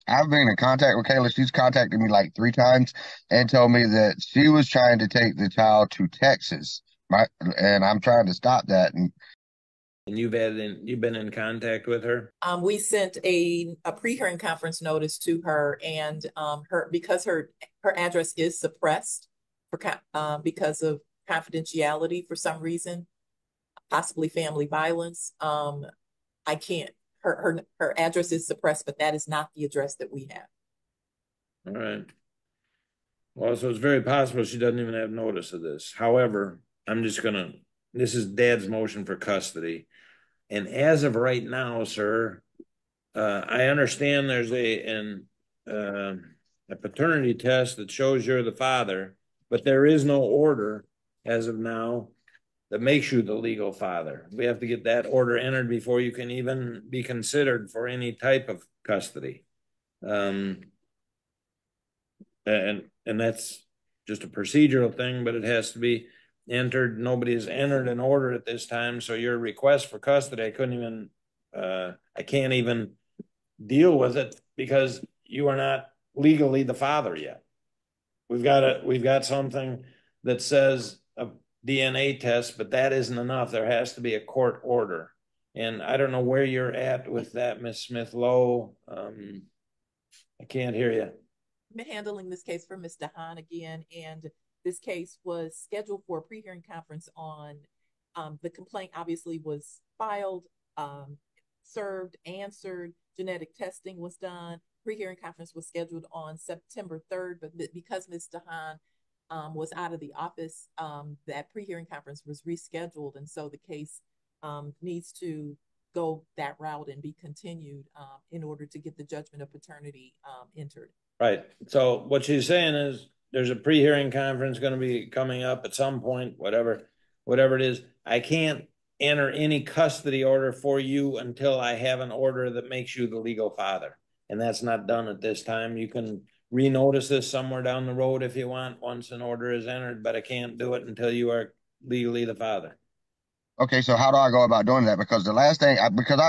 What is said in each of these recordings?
I've been in contact with Kayla. She's contacted me like 3 times and told me that she was trying to take the child to Texas. And I'm trying to stop that. And And you've been in contact with her? We sent a pre-hearing conference notice to her, and her because her address is suppressed because of confidentiality for some reason, possibly family violence. I can't. Her address is suppressed, but that is not the address that we have. All right. Well, so it's very possible she doesn't even have notice of this. However, this is dad's motion for custody. And as of right now, sir, I understand there's uh, a paternity test that shows you're the father, but there is no order as of now that makes you the legal father. We have to get that order entered before you can even be considered for any type of custody. Um, and that's just a procedural thing, but it has to be entered. Nobody has entered an order at this time, so your request for custody, I can't even deal with it because you are not legally the father yet. We've got something that says a DNA test, but that isn't enough. There has to be a court order, and I don't know where you're at with that, Miss Smith Lowe. I can't hear you. Been handling this case for Mr. Hahn again, and this case was scheduled for a pre-hearing conference on the complaint obviously was filed, served, answered, genetic testing was done. Pre-hearing conference was scheduled on September 3rd, but because Mr. Hahn was out of the office, that pre-hearing conference was rescheduled, and so the case needs to go that route and be continued in order to get the judgment of paternity entered. Right. So what she's saying is there's a pre-hearing conference going to be coming up at some point, whatever it is. I can't enter any custody order for you until I have an order that makes you the legal father. And that's not done at this time. You can renotice this somewhere down the road if you want once an order is entered, but I can't do it until you are legally the father. okay, so how do I go about doing that? Because the last thing, because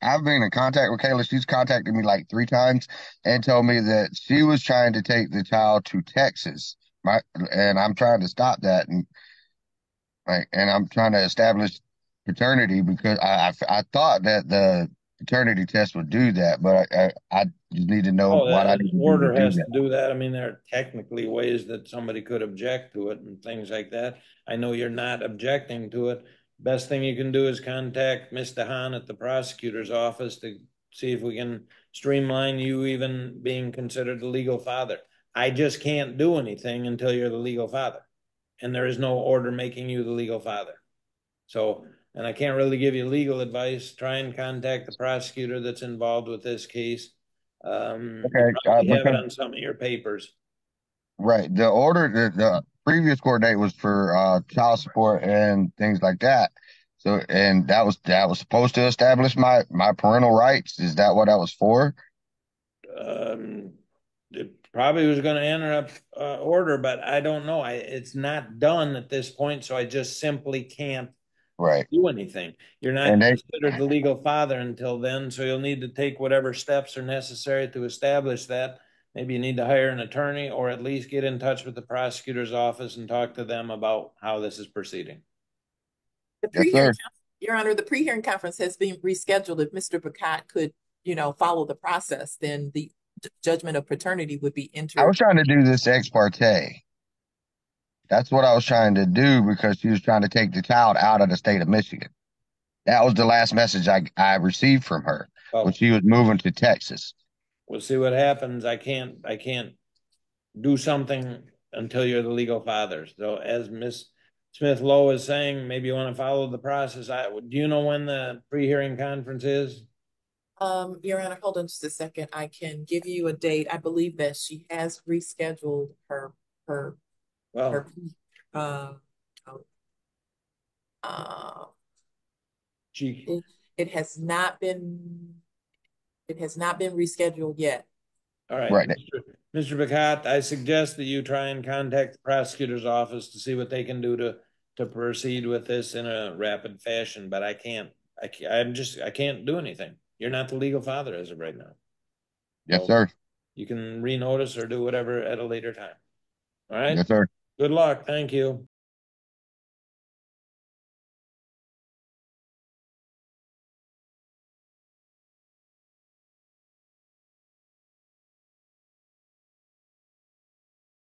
I've been in contact with Kayla. She's contacted me like 3 times and told me that she was trying to take the child to Texas. And I'm trying to stop that. And I'm trying to establish paternity because I thought that the paternity test would do that, but I just need to know Oh, what I an need to do to order do has that. to do that. I mean, there are technically ways that somebody could object to it and things like that. I know you're not objecting to it. Best thing you can do is contact Mr. Hahn at the prosecutor's office to see if we can streamline you even being considered the legal father. I just can't do anything until you're the legal father. And there is no order making you the legal father. So, and I can't really give you legal advice. Try and contact the prosecutor that's involved with this case. You Okay, probably have it because on some of your papers. right, the previous court date was for child support and things like that. So, and that was supposed to establish my parental rights. Is that what that was for? Um, it probably was going to enter up order, but I don't know. It's not done at this point, so I just simply can't Right, do anything. You're and not they considered the legal father until then, so you'll need to take whatever steps are necessary to establish that. Maybe you need to hire an attorney or at least get in touch with the prosecutor's office and talk to them about how this is proceeding. The yes, pre-hearing, sir. Your Honor, the pre-hearing conference has been rescheduled. If Mr. Bacot could, follow the process, then the judgment of paternity would be I was entered. trying to do this ex parte. That's what I was trying to do because she was trying to take the child out of the state of Michigan. That was the last message I received from her when Well, she was moving to Texas. we'll see what happens. I can't do something until you're the legal father. So as Miss Smith Lowe is saying, maybe you want to follow the process. Do you know when the pre-hearing conference is? Your Honor, hold on just a second. I can give you a date. I believe that she has rescheduled her her Well, uh, uh she, it, it has not been rescheduled yet. all right, Right. Mr. Bacot, I suggest that you try and contact the prosecutor's office to see what they can do to proceed with this in a rapid fashion. But I can't do anything. You're not the legal father as of right now. Yes, So sir. you can renotice or do whatever at a later time. All right. Yes, sir. Good luck. Thank you.